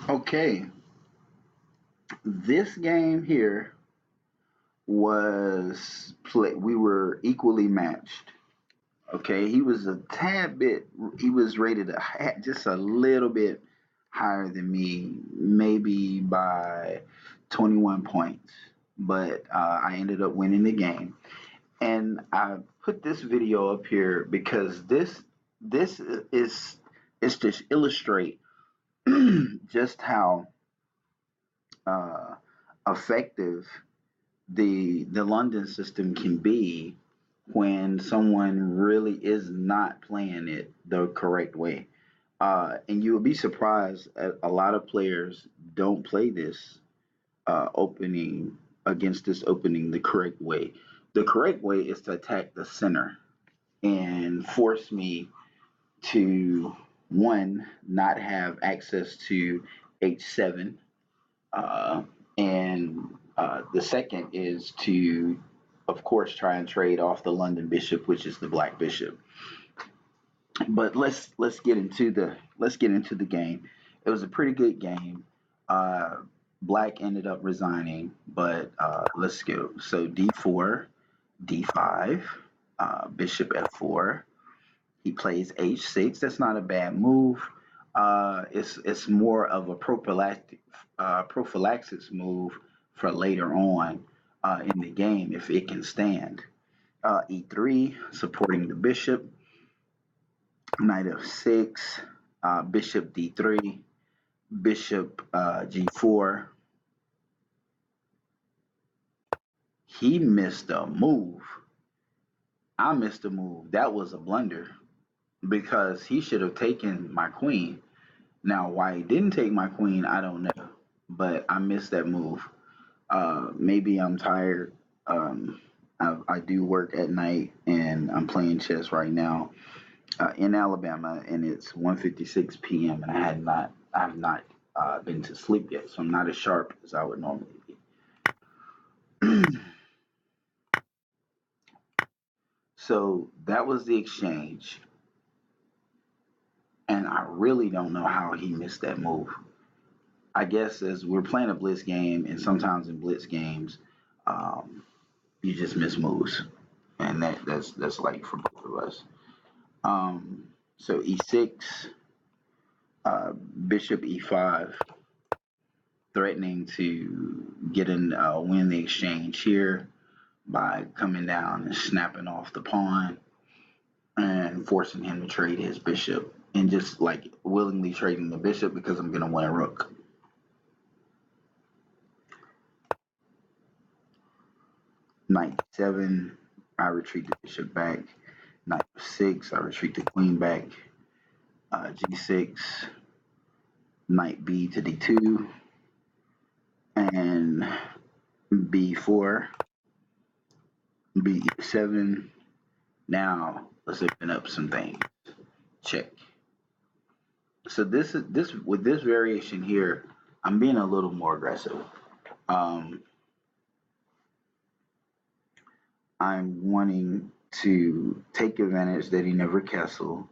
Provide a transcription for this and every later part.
Okay, this game here was play. We were equally matched. Okay, he was a tad bit. He was rated just a little bit higher than me, maybe by 21 points. But I ended up winning the game, and I put this video up here because this is to illustrate just how uh, effective the London system can be when someone really is not playing it the correct way. And you would be surprised a lot of players don't play this opening against this opening the correct way. The correct way is to attack the center and force me to one not have access to h7, uh, and the second is to, of course, try and trade off the London bishop, which is the black bishop. But let's get into the game. It was a pretty good game. Uh, Black ended up resigning, but let's go. So d4, d5, bishop f4. He plays h6. That's not a bad move. It's more of a prophylaxis move for later on in the game if it can stand. E3, supporting the bishop. Knight f6, bishop d3, bishop g4. He missed a move. I missed a move. That was a blunder because he should have taken my queen. Now, why he didn't take my queen, I don't know, but I missed that move. Maybe I'm tired. I do work at night, and I'm playing chess right now in Alabama, and it's 1:56 p.m. and I have not been to sleep yet, so I'm not as sharp as I would normally be. So that was the exchange, and I really don't know how he missed that move. I guess as we're playing a blitz game, and sometimes in blitz games, um, you just miss moves, and that's like for both of us. So e6, bishop e5, threatening to get in win the exchange here by coming down and snapping off the pawn and forcing him to trade his bishop and just like willingly trading the bishop because I'm gonna win a rook. Knight 7, I retreat the bishop back. Knight 6, I retreat the queen back. G6, knight b to d2, and b4, b7. Now let's open up some things. Check. So this with this variation here, I'm being a little more aggressive. Um, I'm wanting to take advantage that he never castled.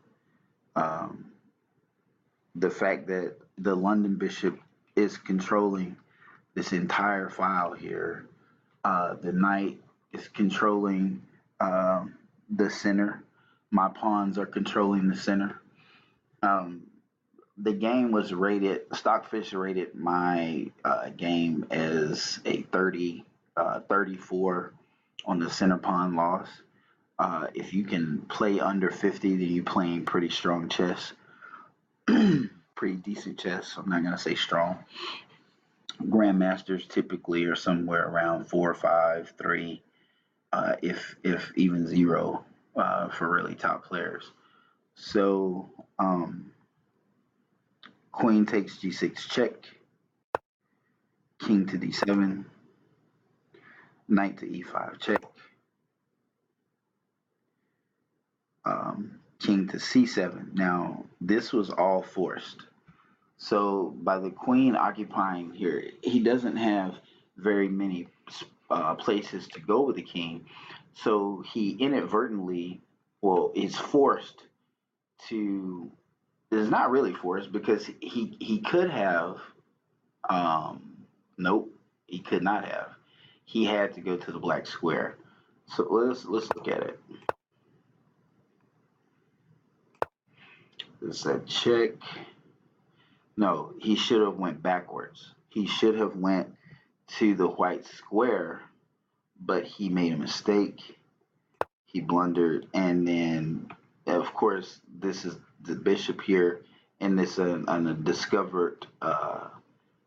Um, the fact that the London bishop is controlling this entire file here. The knight is controlling the center. My pawns are controlling the center. Um, the game was rated, Stockfish rated my game as a 30, 34 on the center pawn loss. If you can play under 50, then you're playing pretty strong chess, pretty decent chess. I'm not going to say strong. Grandmasters typically are somewhere around 4, 5, 3, if even 0 for really top players. So, queen takes g6 check, king to d7, knight to e5 check, king to c7. Now, this was all forced. So, by the queen occupying here, he doesn't have very many places to go with the king. So, he inadvertently, well, is forced to, is not really forced because he could have. Nope, he could not have. He had to go to the black square. So let's look at it. It said check. No, he should have went backwards. He should have went to the white square, but he made a mistake. He blundered, and then of course this is the bishop here, and this a discovered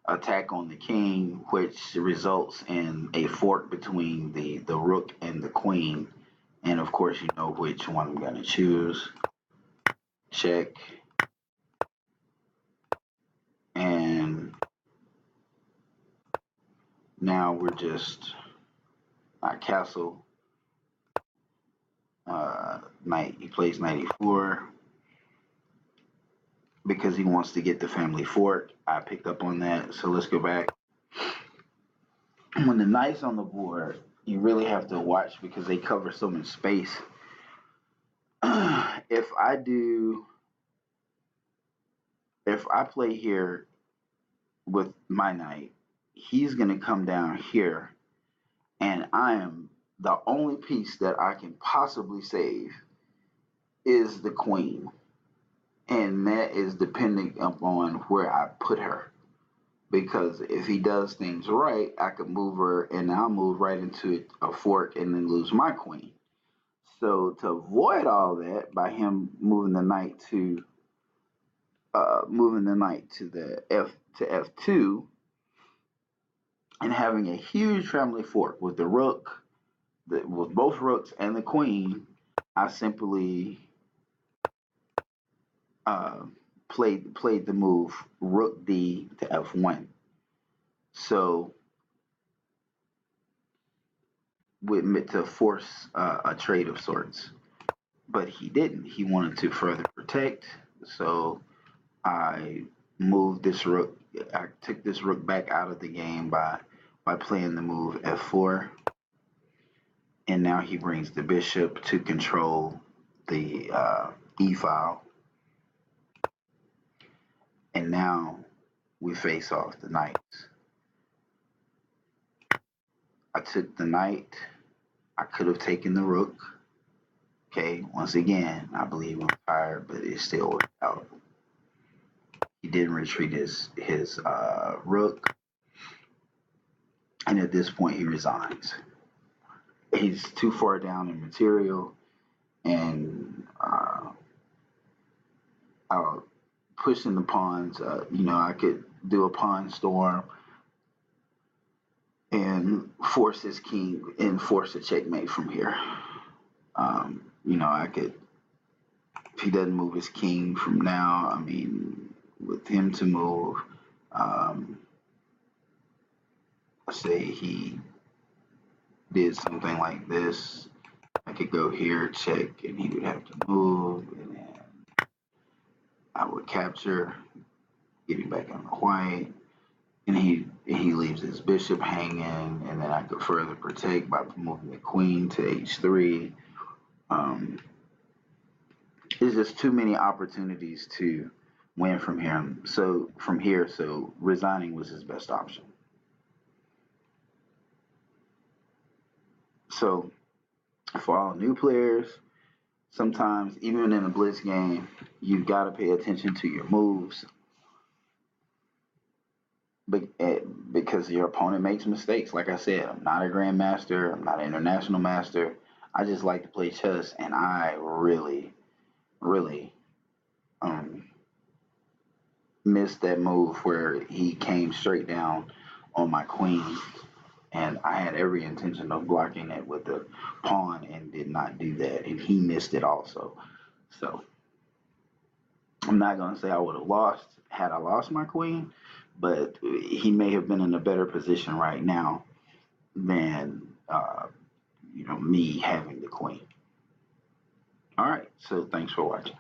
attack on the king, which results in a fork between the rook and the queen. And of course, you know which one I'm going to choose. Check. And now we're just castle. Knight. He plays knight e4 because he wants to get the family fork. I picked up on that. So let's go back. When the knight's on the board, you really have to watch because they cover so much space. If I play here with my knight, he's going to come down here, and I am the only piece that I can possibly save is the queen, and that is depending upon where I put her. Because if he does things right, I could move her, and I'll move right into a fork and then lose my queen. So to avoid all that, by him moving the knight to the f2, and having a huge family fork with the rook, with both rooks and the queen, I simply played the move rook d to f1. So to force a trade of sorts, but he didn't. He wanted to further protect, so I moved this rook. I took this rook back out of the game by playing the move f4, and now he brings the bishop to control the e file, and now we face off the knights. I took the knight. I could have taken the rook. Okay, once again, I believe I'm tired, but it still worked out. He didn't retreat his rook, and at this point he resigns. He's too far down in material, and pushing the pawns. I could do a pawn storm and force his king and force a checkmate from here. I could, if he doesn't move his king from now, I mean, with him to move, say he did something like this, I could go here, check, and he would have to move, and then I would capture, getting back on the white, and he leaves his bishop hanging, and then I could further protect by moving the queen to h3. There's just too many opportunities to win from him. So resigning was his best option. So for all new players, sometimes even in a blitz game, you've got to pay attention to your moves because your opponent makes mistakes. Like I said, I'm not a grandmaster. I'm not an international master. I just like to play chess, and I really, really missed that move where he came straight down on my queen, and I had every intention of blocking it with the pawn and did not do that, and he missed it also. So I'm not going to say I would have lost had I lost my queen, but he may have been in a better position right now than me having the queen. All right, so thanks for watching.